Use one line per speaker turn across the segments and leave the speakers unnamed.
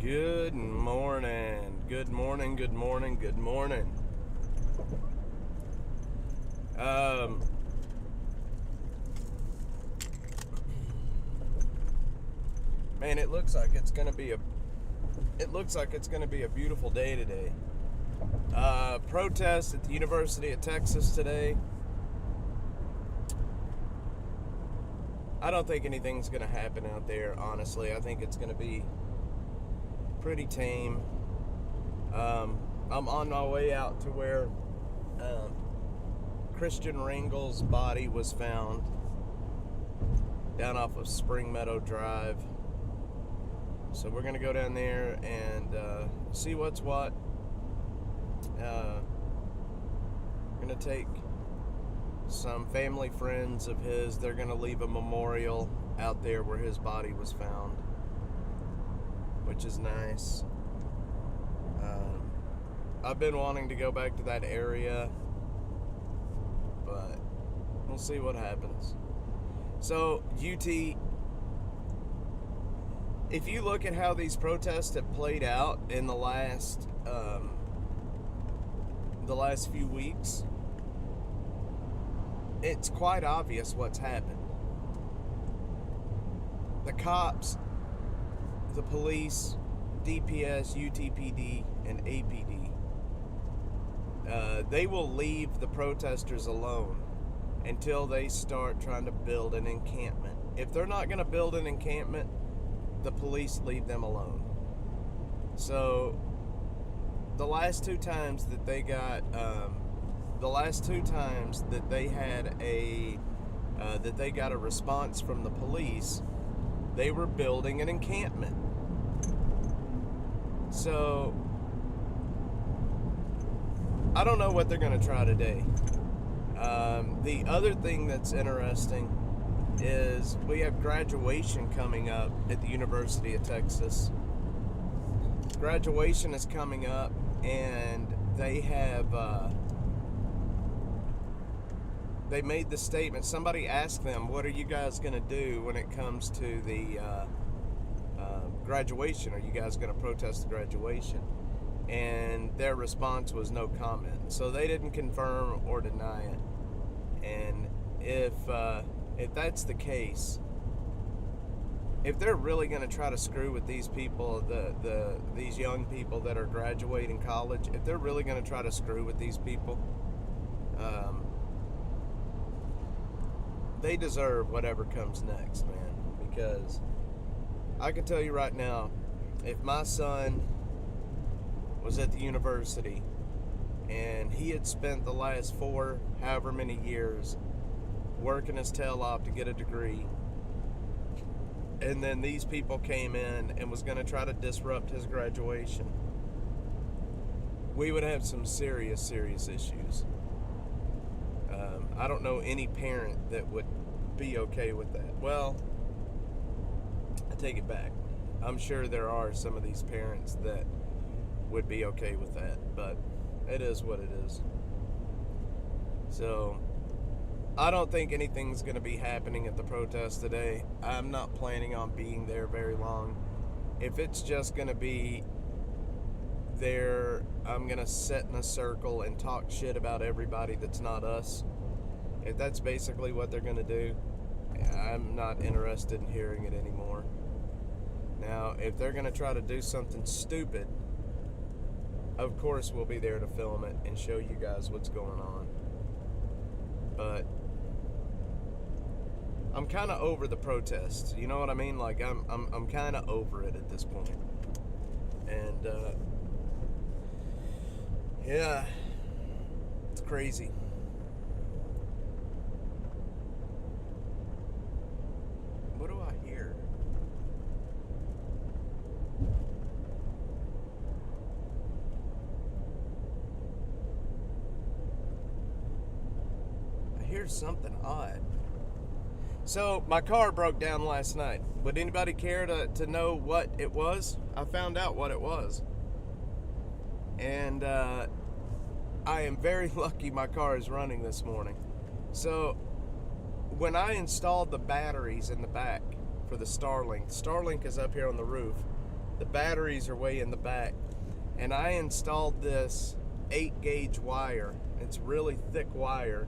Good morning. Good morning. Good morning. Good morning. Man, it looks like it's gonna be a beautiful day today. Protest at the University of Texas today. I don't think anything's gonna happen out there, honestly. I think it's gonna be pretty tame. I'm on my way out to where Christian Ringel's body was found down off of Spring Meadow Drive. So we're gonna go down there and see what's what. We're gonna take some family friends of his. They're gonna leave a memorial out there where his body was found, which is nice. I've been wanting to go back to that area, but we'll see what happens. So, UT, if you look at how these protests have played out in the last few weeks, it's quite obvious what's happened. The cops, the police, DPS, UTPD, and APD, they will leave the protesters alone until they start trying to build an encampment. If they're not going to build an encampment, the police leave them alone. So the last two times that they got, that they got a response from the police, they were building an encampment. So I don't know what they're going to try today. The other thing that's interesting is we have graduation coming up at the University of Texas. Graduation is coming up, and they have they made the statement. Somebody asked them, what are you guys going to do when it comes to the graduation? Are you guys going to protest the graduation? And their response was no comment. So they didn't confirm or deny it. And if that's the case, if they're really going to try to screw with these people, these young people that are graduating college, if they're really going to try to screw with these people, they deserve whatever comes next, man. Because I can tell you right now, if my son was at the university and he had spent the last however many years working his tail off to get a degree, and then these people came in and was going to try to disrupt his graduation, we would have some serious issues. I don't know any parent that would be okay with that. Well, I take it back. I'm sure there are some of these parents that would be okay with that, but it is what it is. So I don't think anything's going to be happening at the protest today. I'm not planning on being there very long. If it's just going to be there, I'm going to sit in a circle and talk shit about everybody that's not us. If that's basically what they're going to do, I'm not interested in hearing it anymore. Now, if they're going to try to do something stupid, of course we'll be there to film it and show you guys what's going on. But I'm kind of over the protests. You know what I mean? Like I'm kind of over it at this point. And yeah, it's crazy. What do I hear? I hear something odd. So my car broke down last night. Would anybody care to know what it was? I found out what it was. And I am very lucky my car is running this morning. So when I installed the batteries in the back for the Starlink is up here on the roof, The batteries are way in the back. And I installed this 8-gauge wire. It's really thick wire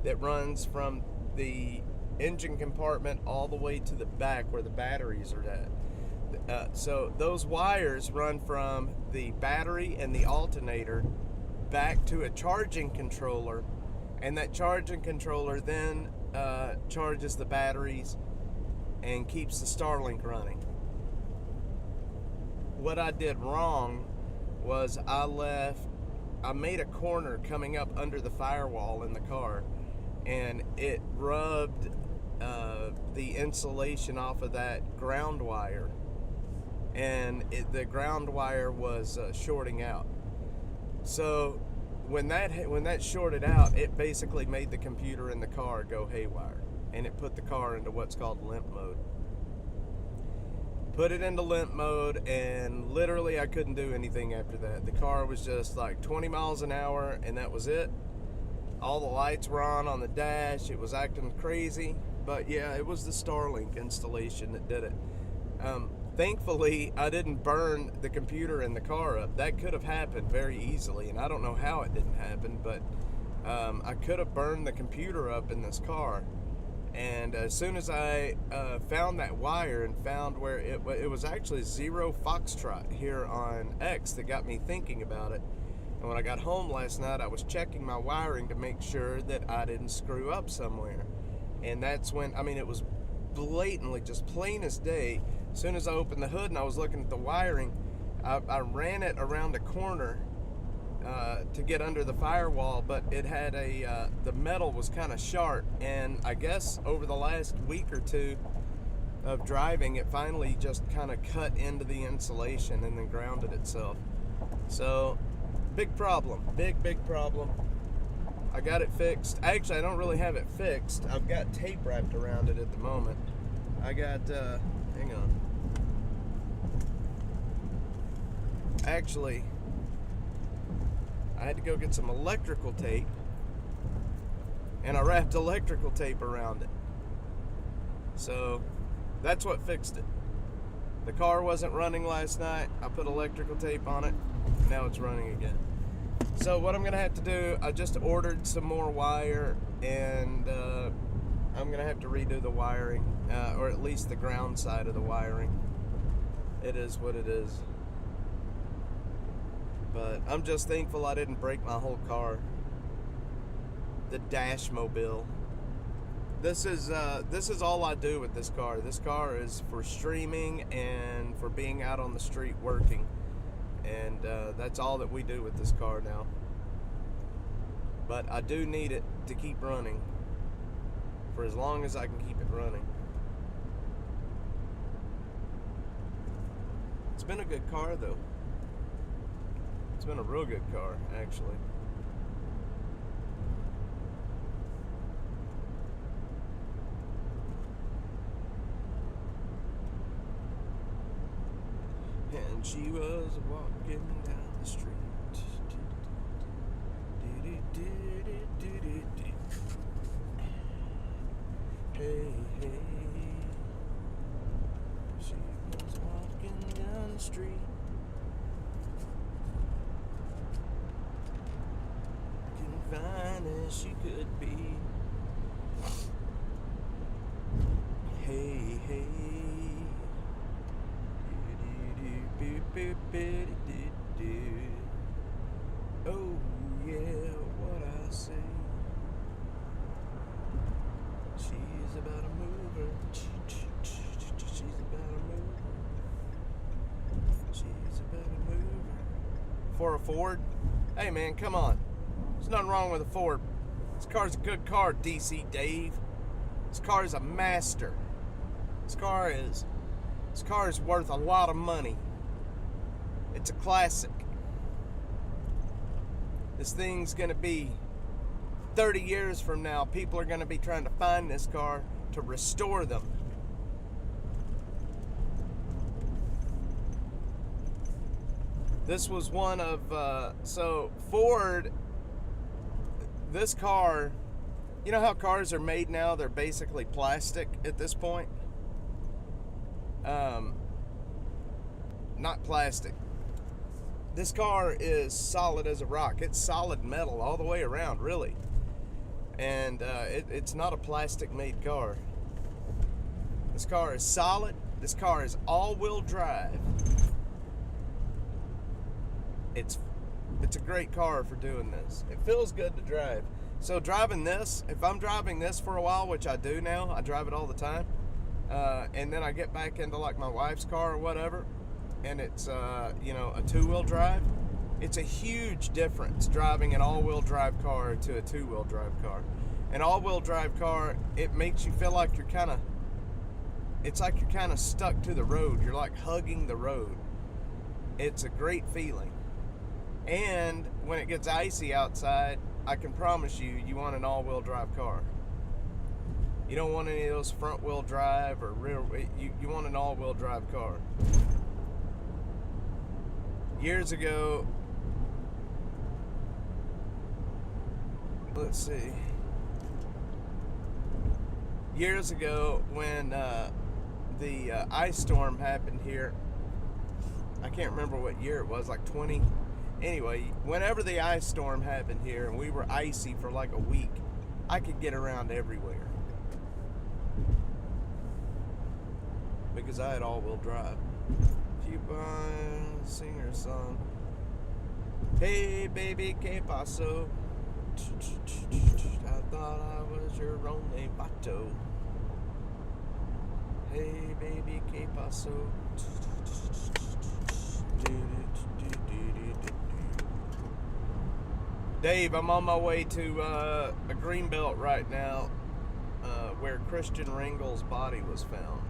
that runs from the engine compartment all the way to the back where the batteries are at. So those wires run from the battery and the alternator back to a charging controller, and that charging controller then charges the batteries and keeps the Starlink running. What I did wrong was I made a corner coming up under the firewall in the car, and it rubbed the insulation off of that ground wire, and the ground wire was shorting out. So when that shorted out, it basically made the computer in the car go haywire, and it put the car into what's called limp mode. Put it into limp mode, and literally I couldn't do anything after that. The car was just like 20 miles an hour, and that was it. All the lights were on the dash. It was acting crazy. But yeah, it was the Starlink installation that did it. Thankfully, I didn't burn the computer in the car up. That could have happened very easily, and I don't know how it didn't happen, but I could have burned the computer up in this car. And as soon as I found that wire and found where it was actually Zero Foxtrot here on X that got me thinking about it. And when I got home last night, I was checking my wiring to make sure that I didn't screw up somewhere. And that's when, it was blatantly, just plain as day. As soon as I opened the hood and I was looking at the wiring, I ran it around a corner to get under the firewall, but it had the metal was kind of sharp, and I guess over the last week or two of driving, it finally just kind of cut into the insulation and then grounded itself. So big problem, big problem. I got it fixed. Actually, I don't really have it fixed. I've got tape wrapped around it at the moment. I got hang on. Actually, I had to go get some electrical tape, and I wrapped electrical tape around it. So that's what fixed it. The car wasn't running last night. I put electrical tape on it. Now it's running again. So what I'm going to have to do, I just ordered some more wire, and I'm going to have to redo the wiring, or at least the ground side of the wiring. It is what it is. But I'm just thankful I didn't break my whole car. The dash mobile. This is all I do with this car. This car is for streaming and for being out on the street working. And that's all that we do with this car now. But I do need it to keep running for as long as I can keep it running. It's been a good car though. It's been a real good car, actually. And she was walking down the street. Hey, hey. She was walking down the street. Fine as she could be. Hey, hey. Oh, yeah, what I say. She's about a mover. She's about a mover. She's about a mover. For a Ford? Hey, man, come on. There's nothing wrong with a Ford. This car's a good car, DC Dave. This car is a master. This car is worth a lot of money. It's a classic. This thing's gonna be 30 years from now. People are gonna be trying to find this car to restore them. This was one of so Ford. This car, you know how cars are made now? They're basically plastic at this point. not plastic. This car is solid as a rock. It's solid metal all the way around, really. And it's not a plastic made car. This car is solid. This car is all-wheel drive. It's a great car for doing this. It feels good to drive. So driving this, if I'm driving this for a while, which I do now, I drive it all the time, and then I get back into like my wife's car or whatever, and it's a two-wheel drive, it's a huge difference driving an all-wheel drive car to a two-wheel drive car. An all-wheel drive car, it makes you feel like you're kind of stuck to the road. You're like hugging the road. It's a great feeling. And when it gets icy outside, I can promise you, you want an all-wheel drive car. You don't want any of those front-wheel drive or rear. You want an all-wheel drive car. Years ago, let's see. Years ago, when the ice storm happened here, I can't remember what year it was, like 20. Anyway, whenever the ice storm happened here and we were icy for like a week, I could get around everywhere because I had all-wheel drive. Cubone singer song. Hey baby, que paso? I thought I was your only vato. Hey baby, que paso? Dave, I'm on my way to a greenbelt right now where Christian Ringel's body was found.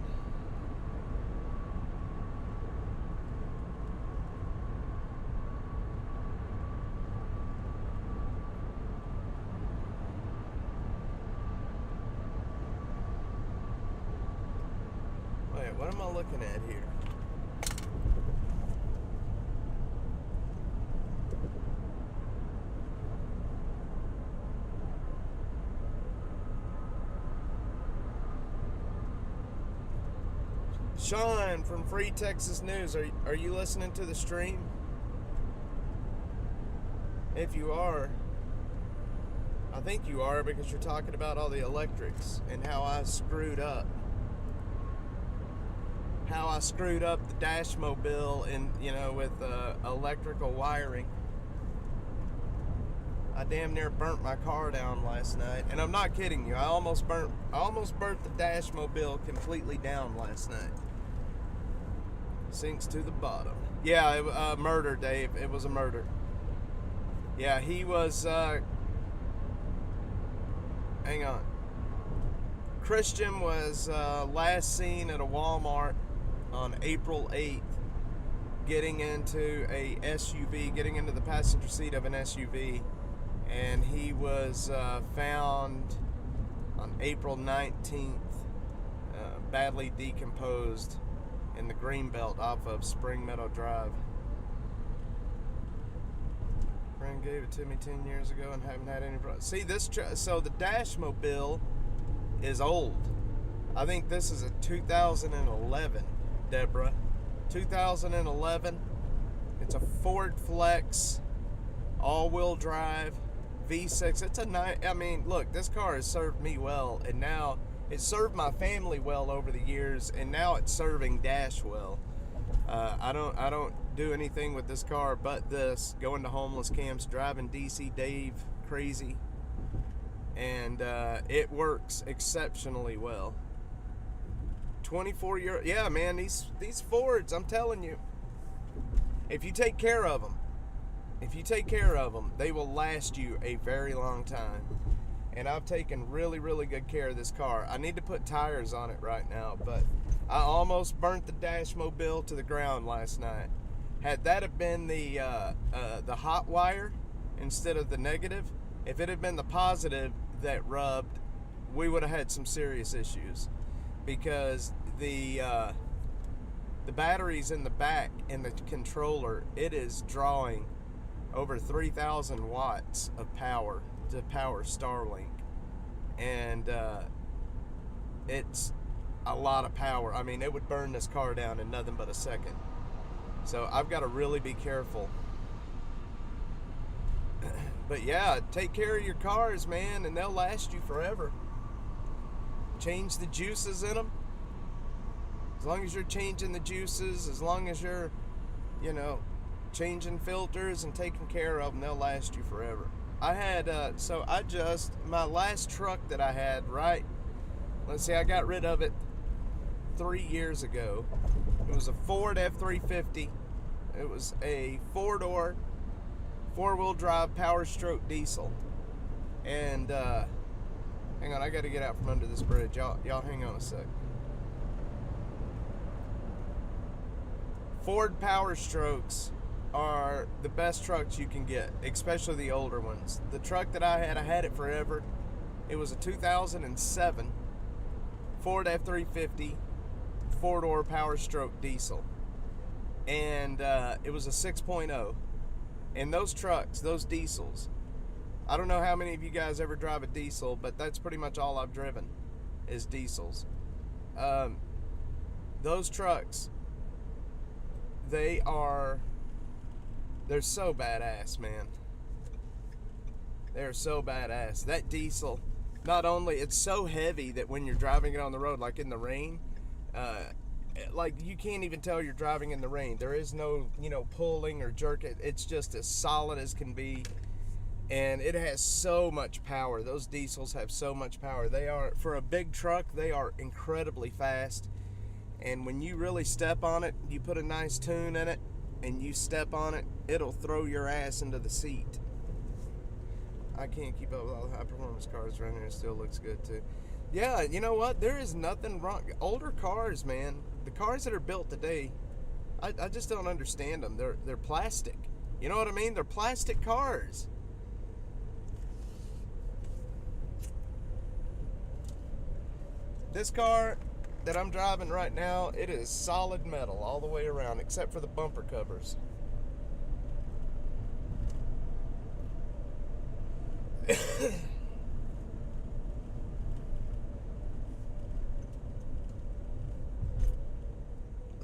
Wait, what am I looking at here? Sean from Free Texas News, are you listening to the stream? If you are, I think you are, because you're talking about all the electrics and how I screwed up. How I screwed up the dash mobile and with electrical wiring. I damn near burnt my car down last night, and I'm not kidding you. I almost burnt the dash mobile completely down last night. Sinks to the bottom. Yeah, murder, Dave. It was a murder. Yeah, he was. Hang on. Christian was last seen at a Walmart on April 8th, getting into a SUV, getting into the passenger seat of an SUV, and he was found on April 19th, badly decomposed in the Greenbelt off of Spring Meadow Drive. Friend gave it to me 10 years ago and haven't had any problems. See, so the dash mobile is old. I think this is a 2011, Deborah. 2011. It's a Ford Flex, all-wheel drive, V6. It's a nice. I mean, look, this car has served me well, and now it served my family well over the years, and now it's serving Dash well. I don't do anything with this car but this, going to homeless camps, driving DC Dave crazy, and it works exceptionally well. 24-year, yeah, man, these Fords, I'm telling you, if you take care of them, they will last you a very long time. And I've taken really, really good care of this car. I need to put tires on it right now, but I almost burnt the dash mobile to the ground last night. Had that have been the hot wire instead of the negative, if it had been the positive that rubbed, we would have had some serious issues, because the batteries in the back in the controller, it is drawing over 3,000 watts of power to power Starlink, and it's a lot of power. I mean, it would burn this car down in nothing but a second. So I've got to really be careful. But yeah, take care of your cars, man, and they'll last you forever. Change the juices in them. As long as you're changing the juices, as long as you're, you know, changing filters and taking care of them, they'll last you forever. I had, my last truck that I had, right? Let's see, I got rid of it 3 years ago. It was a Ford F-350. It was a four-door, four-wheel drive Power Stroke diesel. And, hang on, I got to get out from under this bridge. Y'all hang on a sec. Ford Power Strokes are the best trucks you can get, especially the older ones. The truck that I had it forever. It was a 2007 Ford F-350 four-door Power Stroke diesel. And it was a 6.0. And those trucks, those diesels, I don't know how many of you guys ever drive a diesel, but that's pretty much all I've driven is diesels. Those trucks, they're so badass, man. They're so badass. That diesel, not only, it's so heavy that when you're driving it on the road, like in the rain, like you can't even tell you're driving in the rain. There is no, pulling or jerk. It's just as solid as can be. And it has so much power. Those diesels have so much power. They are, for a big truck, they are incredibly fast. And when you really step on it, you put a nice tune in it, and you step on it, it'll throw your ass into the seat. I can't keep up with all the high performance cars around here. It still looks good too. Yeah, you know what? There is nothing wrong. Older cars, man. The cars that are built today, I just don't understand them. They're plastic. You know what I mean? They're plastic cars. This car that I'm driving right now, it is solid metal all the way around, except for the bumper covers.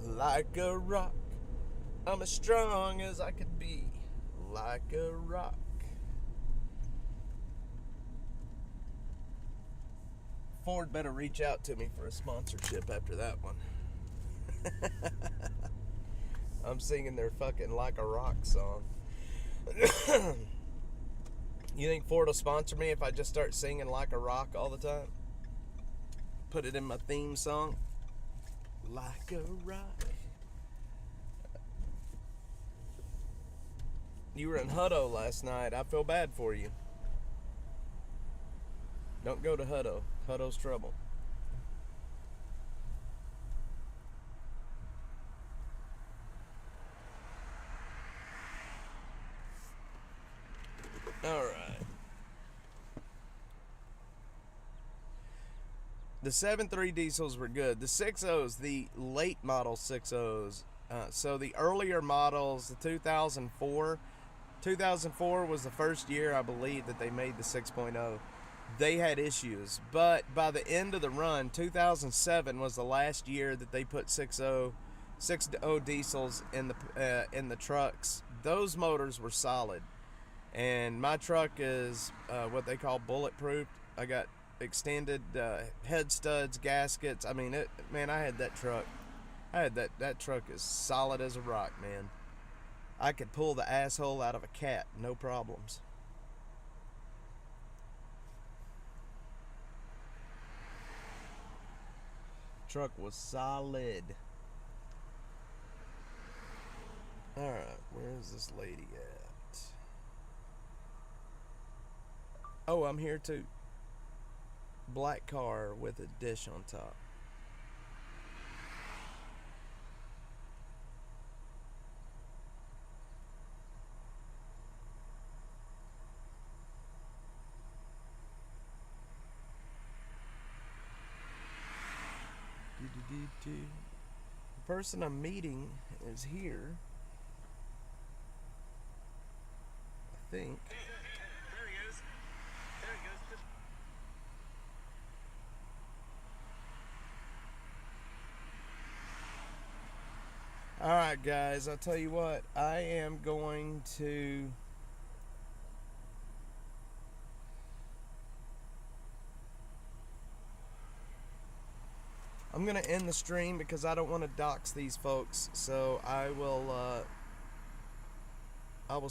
Like a rock, I'm as strong as I could be. Like a rock. Ford better reach out to me for a sponsorship after that one. I'm singing their fucking Like a Rock song. You think Ford will sponsor me if I just start singing Like a Rock all the time? Put it in my theme song. Like a rock. You were in Hutto last night. I feel bad for you. Don't go to Hutto. Hutto's trouble. All right. The 7.3 diesels were good. The 6.0s, the late model 6.0s, so the earlier models, the 2004 was the first year, I believe, that they made the 6.0. They had issues, but by the end of the run, 2007 was the last year that they put 6.0 diesels in the trucks. Those motors were solid, and my truck is what they call bulletproof. I got extended head studs, gaskets. I mean, I had that truck. That truck is solid as a rock, man. I could pull the asshole out of a cat, no problems. Truck was solid. Alright, where is this lady at? Oh, I'm here too. Black car with a dish on top. The person I'm meeting is here. I think.
There he is. There he goes.
All right, guys. I'll tell you what. I am going to. I'm going to end the stream because I don't want to dox these folks. So I will